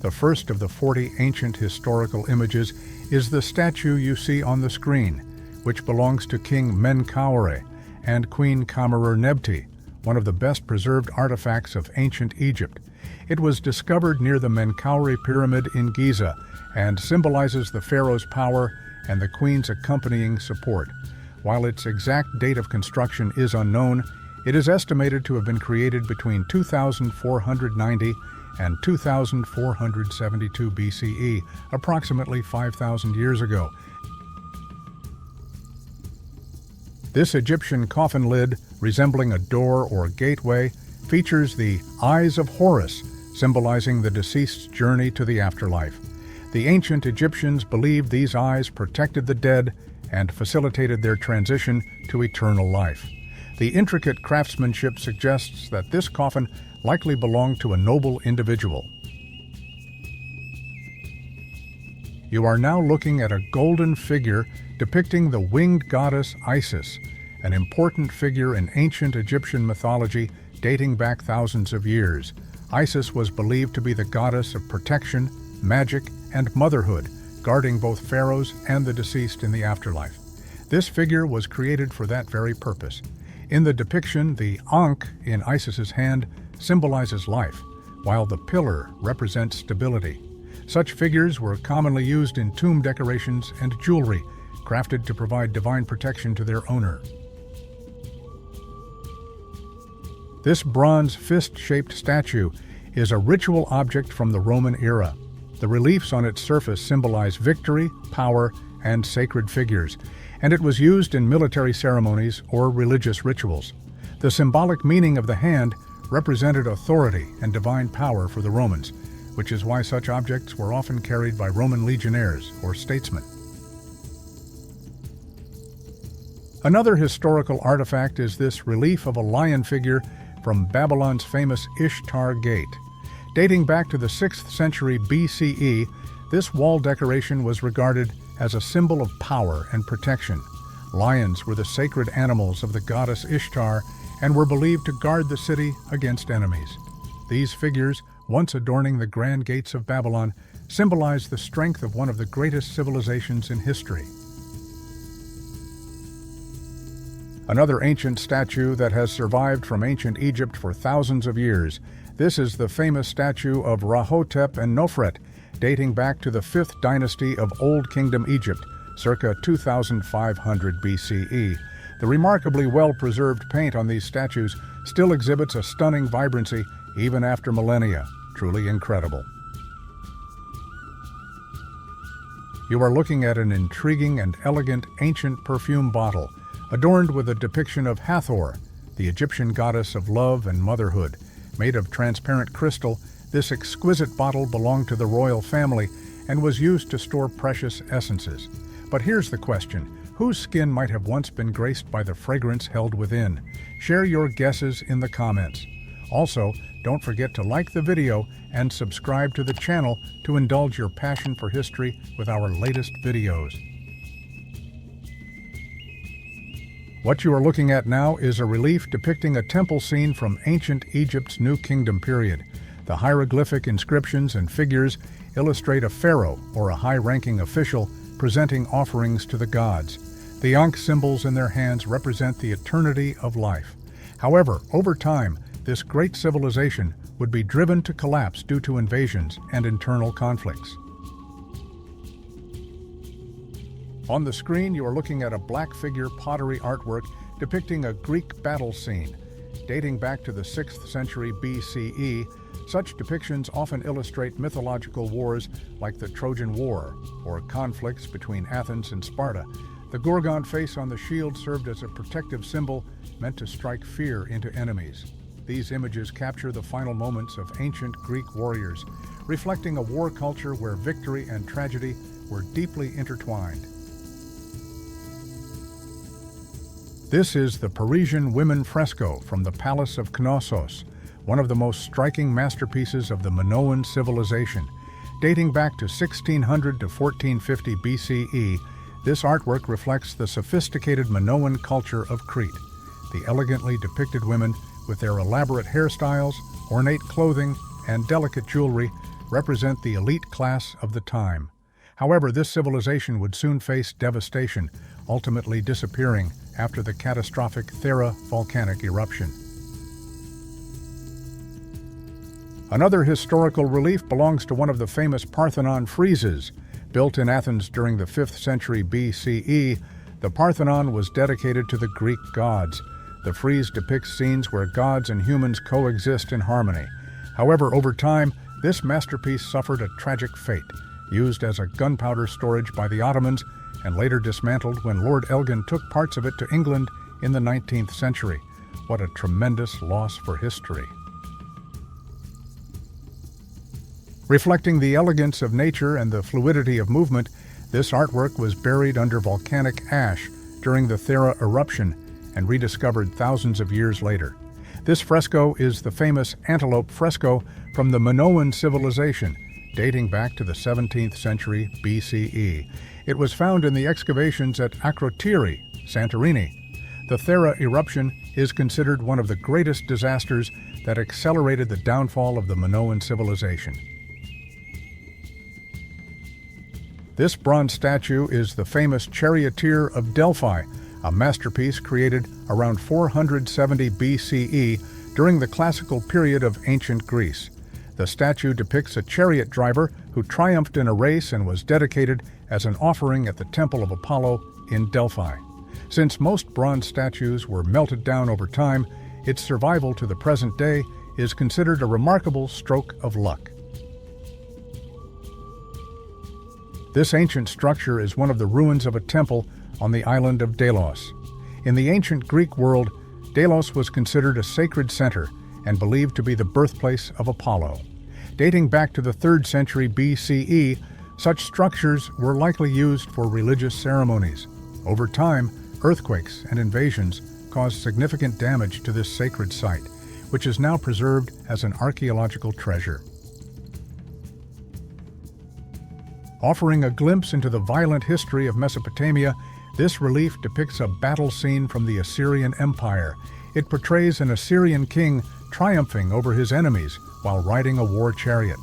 The first of the 40 ancient historical images is the statue you see on the screen, which belongs to King Menkaure and Queen Kamerernebti, one of the best preserved artifacts of ancient Egypt. It was discovered near the Menkaure Pyramid in Giza and symbolizes the pharaoh's power and the queen's accompanying support. While its exact date of construction is unknown, it is estimated to have been created between 2490 and 2472 BCE, approximately 5,000 years ago. This Egyptian coffin lid, resembling a door or gateway, features the eyes of Horus, symbolizing the deceased's journey to the afterlife. The ancient Egyptians believed these eyes protected the dead and facilitated their transition to eternal life. The intricate craftsmanship suggests that this coffin likely belonged to a noble individual. You are now looking at a golden figure depicting the winged goddess Isis, an important figure in ancient Egyptian mythology dating back thousands of years. Isis was believed to be the goddess of protection, magic, and motherhood, guarding both pharaohs and the deceased in the afterlife. This figure was created for that very purpose. In the depiction, the ankh in Isis's hand symbolizes life, while the pillar represents stability. Such figures were commonly used in tomb decorations and jewelry, crafted to provide divine protection to their owner. This bronze fist-shaped statue is a ritual object from the Roman era. The reliefs on its surface symbolize victory, power, and sacred figures, and it was used in military ceremonies or religious rituals. The symbolic meaning of the hand represented authority and divine power for the Romans, which is why such objects were often carried by Roman legionnaires or statesmen. Another historical artifact is this relief of a lion figure from Babylon's famous Ishtar Gate. Dating back to the 6th century BCE, this wall decoration was regarded as a symbol of power and protection. Lions were the sacred animals of the goddess Ishtar and were believed to guard the city against enemies. These figures, once adorning the grand gates of Babylon, symbolize the strength of one of the greatest civilizations in history. Another ancient statue that has survived from ancient Egypt for thousands of years. This is the famous statue of Rahotep and Nofret, dating back to the 5th dynasty of Old Kingdom Egypt, circa 2500 BCE. The remarkably well-preserved paint on these statues still exhibits a stunning vibrancy even after millennia. Truly incredible. You are looking at an intriguing and elegant ancient perfume bottle, adorned with a depiction of Hathor, the Egyptian goddess of love and motherhood. Made of transparent crystal, this exquisite bottle belonged to the royal family and was used to store precious essences. But here's the question: whose skin might have once been graced by the fragrance held within? Share your guesses in the comments. Also, don't forget to like the video and subscribe to the channel to indulge your passion for history with our latest videos. What you are looking at now is a relief depicting a temple scene from ancient Egypt's New Kingdom period. The hieroglyphic inscriptions and figures illustrate a pharaoh or a high-ranking official presenting offerings to the gods. The ankh symbols in their hands represent the eternity of life. However, over time, this great civilization would be driven to collapse due to invasions and internal conflicts. On the screen, you are looking at a black figure pottery artwork depicting a Greek battle scene. Dating back to the 6th century BCE, such depictions often illustrate mythological wars like the Trojan War or conflicts between Athens and Sparta. The Gorgon face on the shield served as a protective symbol meant to strike fear into enemies. These images capture the final moments of ancient Greek warriors, reflecting a war culture where victory and tragedy were deeply intertwined. This is the Parisian women fresco from the Palace of Knossos, one of the most striking masterpieces of the Minoan civilization. Dating back to 1600 to 1450 BCE, this artwork reflects the sophisticated Minoan culture of Crete. The elegantly depicted women, with their elaborate hairstyles, ornate clothing, and delicate jewelry, represent the elite class of the time. However, this civilization would soon face devastation, ultimately disappearing after the catastrophic Thera volcanic eruption. Another historical relief belongs to one of the famous Parthenon friezes. Built in Athens during the 5th century BCE, the Parthenon was dedicated to the Greek gods. The frieze depicts scenes where gods and humans coexist in harmony. However, over time, this masterpiece suffered a tragic fate, used as a gunpowder storage by the Ottomans and later dismantled when Lord Elgin took parts of it to England in the 19th century. What a tremendous loss for history. Reflecting the elegance of nature and the fluidity of movement, this artwork was buried under volcanic ash during the Thera eruption and rediscovered thousands of years later. This fresco is the famous antelope fresco from the Minoan civilization, dating back to the 17th century BCE. It was found in the excavations at Akrotiri, Santorini. The Thera eruption is considered one of the greatest disasters that accelerated the downfall of the Minoan civilization. This bronze statue is the famous Charioteer of Delphi, a masterpiece created around 470 BCE during the classical period of ancient Greece. The statue depicts a chariot driver who triumphed in a race and was dedicated as an offering at the Temple of Apollo in Delphi. Since most bronze statues were melted down over time, its survival to the present day is considered a remarkable stroke of luck. This ancient structure is one of the ruins of a temple on the island of Delos. In the ancient Greek world, Delos was considered a sacred center and believed to be the birthplace of Apollo. Dating back to the 3rd century BCE, such structures were likely used for religious ceremonies. Over time, earthquakes and invasions caused significant damage to this sacred site, which is now preserved as an archaeological treasure. Offering a glimpse into the violent history of Mesopotamia, this relief depicts a battle scene from the Assyrian Empire. It portrays an Assyrian king triumphing over his enemies while riding a war chariot.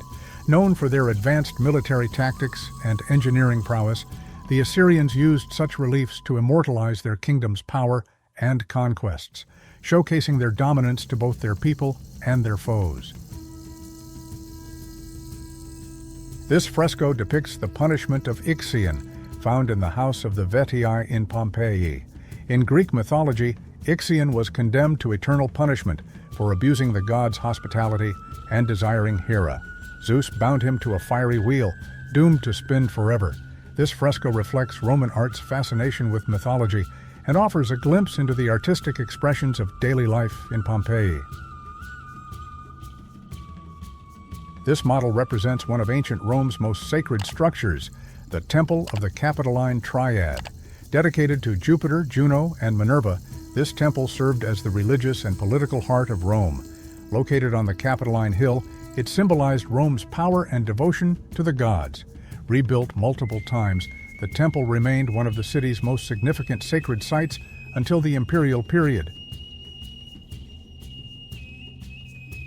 Known for their advanced military tactics and engineering prowess, the Assyrians used such reliefs to immortalize their kingdom's power and conquests, showcasing their dominance to both their people and their foes. This fresco depicts the punishment of Ixion, found in the house of the Vetii in Pompeii. In Greek mythology, Ixion was condemned to eternal punishment for abusing the god's hospitality and desiring Hera. Zeus bound him to a fiery wheel, doomed to spin forever. This fresco reflects Roman art's fascination with mythology and offers a glimpse into the artistic expressions of daily life in Pompeii. This model represents one of ancient Rome's most sacred structures, the Temple of the Capitoline Triad. Dedicated to Jupiter, Juno, and Minerva, this temple served as the religious and political heart of Rome. Located on the Capitoline Hill, it symbolized Rome's power and devotion to the gods. Rebuilt multiple times, the temple remained one of the city's most significant sacred sites until the imperial period.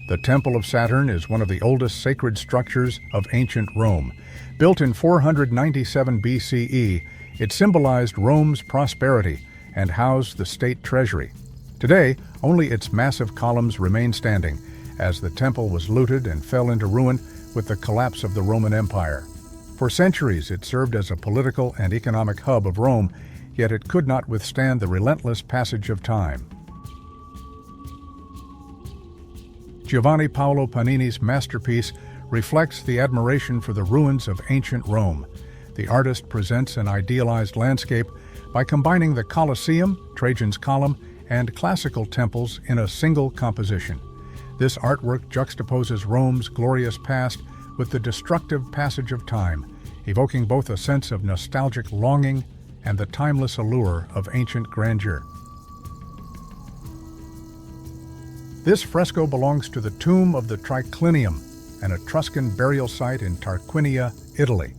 The Temple of Saturn is one of the oldest sacred structures of ancient Rome. Built in 497 BCE, it symbolized Rome's prosperity and housed the state treasury. Today, only its massive columns remain standing, as the temple was looted and fell into ruin with the collapse of the Roman Empire. For centuries, it served as a political and economic hub of Rome, yet it could not withstand the relentless passage of time. Giovanni Paolo Panini's masterpiece reflects the admiration for the ruins of ancient Rome. The artist presents an idealized landscape by combining the Colosseum, Trajan's Column, and classical temples in a single composition. This artwork juxtaposes Rome's glorious past with the destructive passage of time, evoking both a sense of nostalgic longing and the timeless allure of ancient grandeur. This fresco belongs to the tomb of the Triclinium, an Etruscan burial site in Tarquinia, Italy.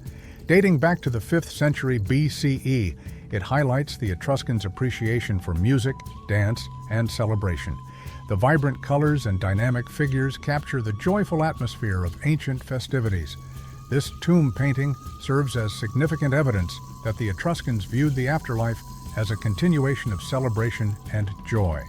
Dating back to the 5th century BCE, it highlights the Etruscans' appreciation for music, dance, and celebration. The vibrant colors and dynamic figures capture the joyful atmosphere of ancient festivities. This tomb painting serves as significant evidence that the Etruscans viewed the afterlife as a continuation of celebration and joy.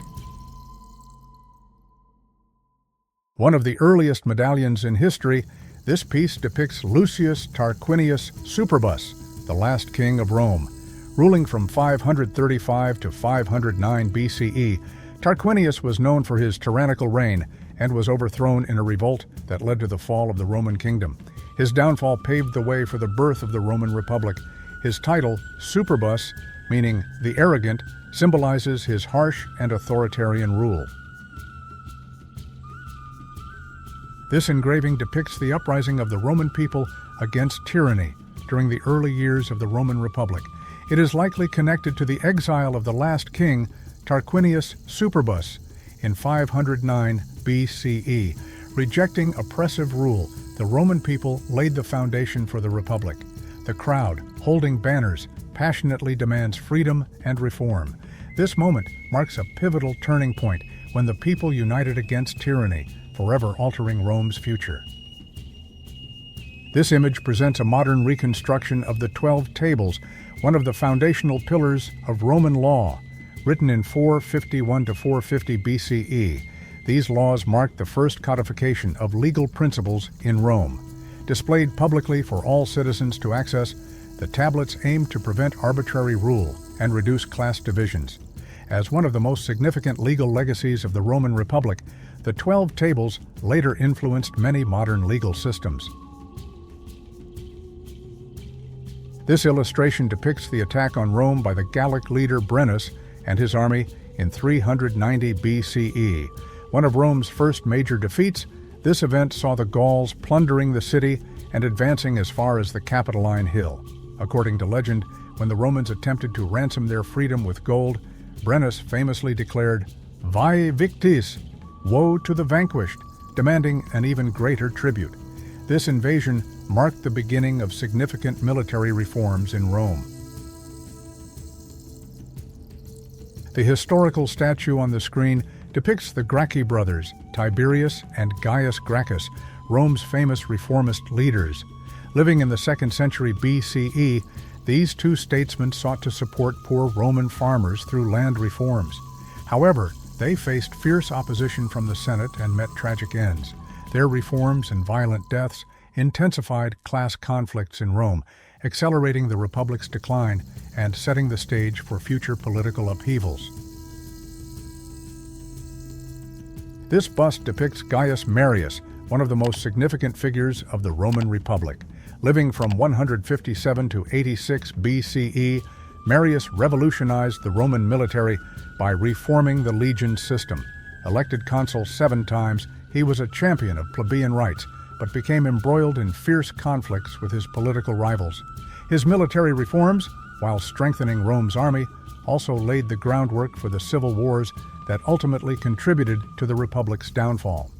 One of the earliest medallions in history, this piece depicts Lucius Tarquinius Superbus, the last king of Rome. Ruling from 535 to 509 BCE, Tarquinius was known for his tyrannical reign and was overthrown in a revolt that led to the fall of the Roman kingdom. His downfall paved the way for the birth of the Roman Republic. His title, Superbus, meaning the arrogant, symbolizes his harsh and authoritarian rule. This engraving depicts the uprising of the Roman people against tyranny during the early years of the Roman Republic. It is likely connected to the exile of the last king, Tarquinius Superbus, in 509 BCE. Rejecting oppressive rule, the Roman people laid the foundation for the Republic. The crowd, holding banners, passionately demands freedom and reform. This moment marks a pivotal turning point when the people united against tyranny, forever altering Rome's future. This image presents a modern reconstruction of the 12 Tables, one of the foundational pillars of Roman law. Written in 451 to 450 BCE, these laws marked the first codification of legal principles in Rome. Displayed publicly for all citizens to access, the tablets aimed to prevent arbitrary rule and reduce class divisions. As one of the most significant legal legacies of the Roman Republic, the 12 Tables later influenced many modern legal systems. This illustration depicts the attack on Rome by the Gallic leader Brennus and his army in 390 BCE. One of Rome's first major defeats, this event saw the Gauls plundering the city and advancing as far as the Capitoline Hill. According to legend, when the Romans attempted to ransom their freedom with gold, Brennus famously declared, "Vae victis," woe to the vanquished, demanding an even greater tribute. This invasion marked the beginning of significant military reforms in Rome. The historical statue on the screen depicts the Gracchi brothers, Tiberius and Gaius Gracchus, Rome's famous reformist leaders. Living in the 2nd century BCE, these two statesmen sought to support poor Roman farmers through land reforms. However, they faced fierce opposition from the Senate and met tragic ends. Their reforms and violent deaths intensified class conflicts in Rome, accelerating the Republic's decline and setting the stage for future political upheavals. This bust depicts Gaius Marius, one of the most significant figures of the Roman Republic. Living from 157 to 86 BCE, Marius revolutionized the Roman military by reforming the legion system. Elected consul 7 times, he was a champion of plebeian rights, but became embroiled in fierce conflicts with his political rivals. His military reforms, while strengthening Rome's army, also laid the groundwork for the civil wars that ultimately contributed to the Republic's downfall.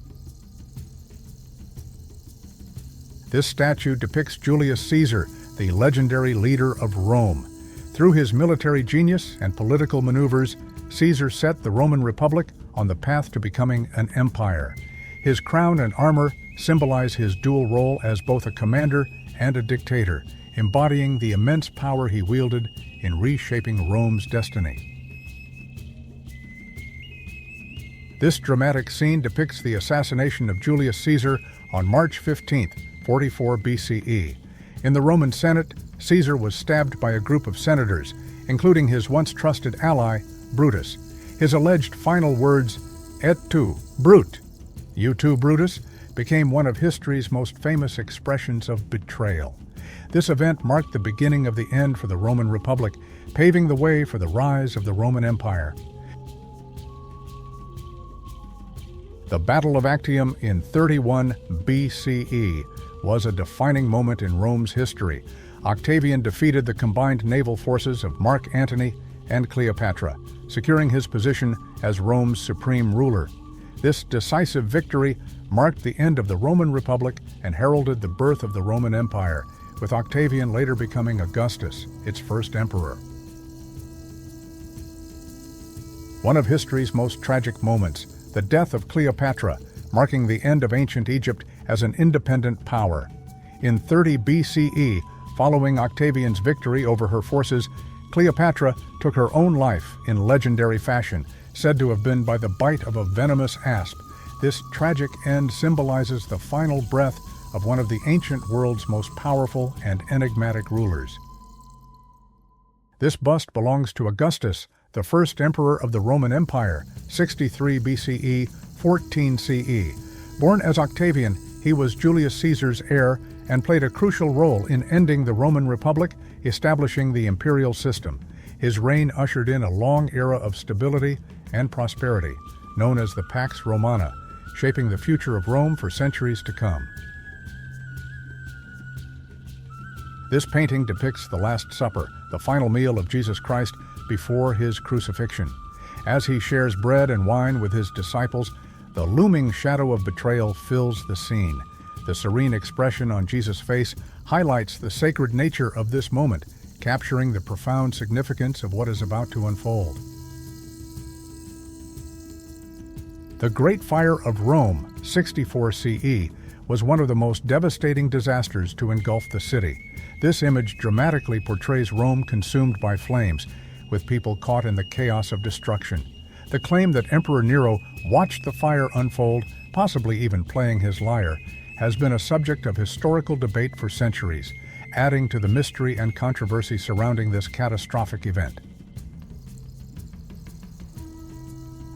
This statue depicts Julius Caesar, the legendary leader of Rome. Through his military genius and political maneuvers, Caesar set the Roman Republic on the path to becoming an empire. His crown and armor symbolize his dual role as both a commander and a dictator, embodying the immense power he wielded in reshaping Rome's destiny. This dramatic scene depicts the assassination of Julius Caesar on March 15, 44 BCE. In the Roman Senate, Caesar was stabbed by a group of senators, including his once trusted ally, Brutus. His alleged final words, "Et tu, Brute," "You too, Brutus," became one of history's most famous expressions of betrayal. This event marked the beginning of the end for the Roman Republic, paving the way for the rise of the Roman Empire. The Battle of Actium in 31 BCE was a defining moment in Rome's history. Octavian defeated the combined naval forces of Mark Antony and Cleopatra, securing his position as Rome's supreme ruler. This decisive victory marked the end of the Roman Republic and heralded the birth of the Roman Empire, with Octavian later becoming Augustus, its first emperor. One of history's most tragic moments, the death of Cleopatra, marking the end of ancient Egypt as an independent power. In 30 BCE, following Octavian's victory over her forces, Cleopatra took her own life in legendary fashion, said to have been by the bite of a venomous asp. This tragic end symbolizes the final breath of one of the ancient world's most powerful and enigmatic rulers. This bust belongs to Augustus, the first emperor of the Roman Empire, 63 BCE, 14 CE. Born as Octavian, he was Julius Caesar's heir and played a crucial role in ending the Roman Republic, establishing the imperial system. His reign ushered in a long era of stability and prosperity, known as the Pax Romana, shaping the future of Rome for centuries to come. This painting depicts the Last Supper, the final meal of Jesus Christ before his crucifixion. As he shares bread and wine with his disciples, the looming shadow of betrayal fills the scene. The serene expression on Jesus' face highlights the sacred nature of this moment, capturing the profound significance of what is about to unfold. The Great Fire of Rome, 64 CE, was one of the most devastating disasters to engulf the city. This image dramatically portrays Rome consumed by flames, with people caught in the chaos of destruction. The claim that Emperor Nero watched the fire unfold, possibly even playing his lyre, has been a subject of historical debate for centuries, adding to the mystery and controversy surrounding this catastrophic event.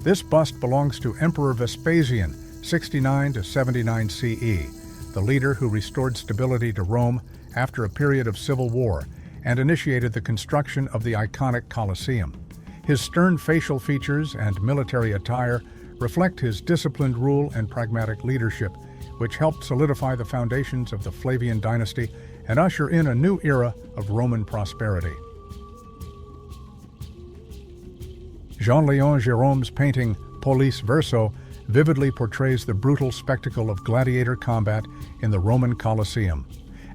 This bust belongs to Emperor Vespasian, 69 to 79 CE, the leader who restored stability to Rome after a period of civil war and initiated the construction of the iconic Colosseum. His stern facial features and military attire reflect his disciplined rule and pragmatic leadership, which helped solidify the foundations of the Flavian dynasty and usher in a new era of Roman prosperity. Jean-Léon Gérôme's painting Polis Verso vividly portrays the brutal spectacle of gladiator combat in the Roman Colosseum.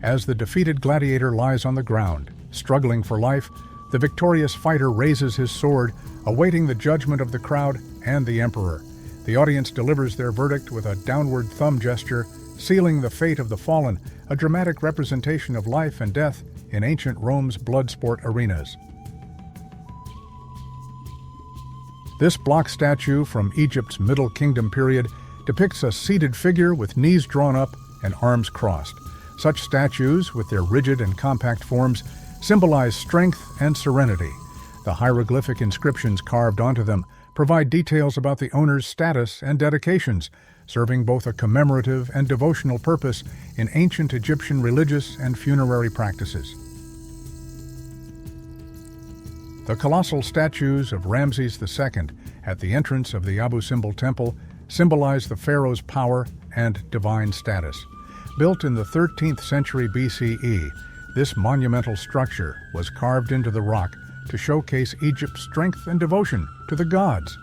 As the defeated gladiator lies on the ground, struggling for life, the victorious fighter raises his sword, awaiting the judgment of the crowd and the emperor. The audience delivers their verdict with a downward thumb gesture, sealing the fate of the fallen, a dramatic representation of life and death in ancient Rome's blood sport arenas. This block statue from Egypt's Middle Kingdom period depicts a seated figure with knees drawn up and arms crossed. Such statues, with their rigid and compact forms, symbolize strength and serenity. The hieroglyphic inscriptions carved onto them provide details about the owner's status and dedications, serving both a commemorative and devotional purpose in ancient Egyptian religious and funerary practices. The colossal statues of Ramses II at the entrance of the Abu Simbel Temple symbolize the pharaoh's power and divine status. Built in the 13th century BCE, this monumental structure was carved into the rock to showcase Egypt's strength and devotion to the gods.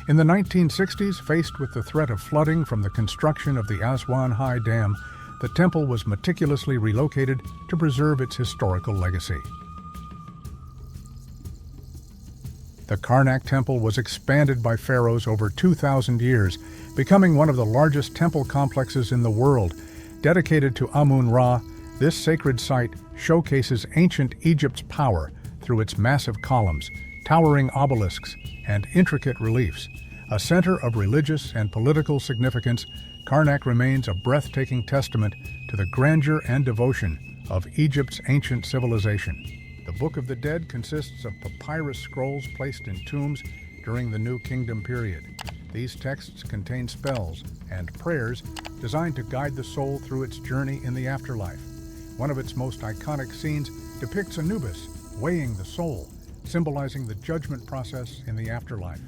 In the 1960s, faced with the threat of flooding from the construction of the Aswan High Dam, the temple was meticulously relocated to preserve its historical legacy. The Karnak Temple was expanded by pharaohs over 2,000 years, becoming one of the largest temple complexes in the world. Dedicated to Amun-Ra, this sacred site showcases ancient Egypt's power through its massive columns, towering obelisks, and intricate reliefs. A center of religious and political significance, Karnak remains a breathtaking testament to the grandeur and devotion of Egypt's ancient civilization. The Book of the Dead consists of papyrus scrolls placed in tombs during the New Kingdom period. These texts contain spells and prayers designed to guide the soul through its journey in the afterlife. One of its most iconic scenes depicts Anubis weighing the soul, symbolizing the judgment process in the afterlife.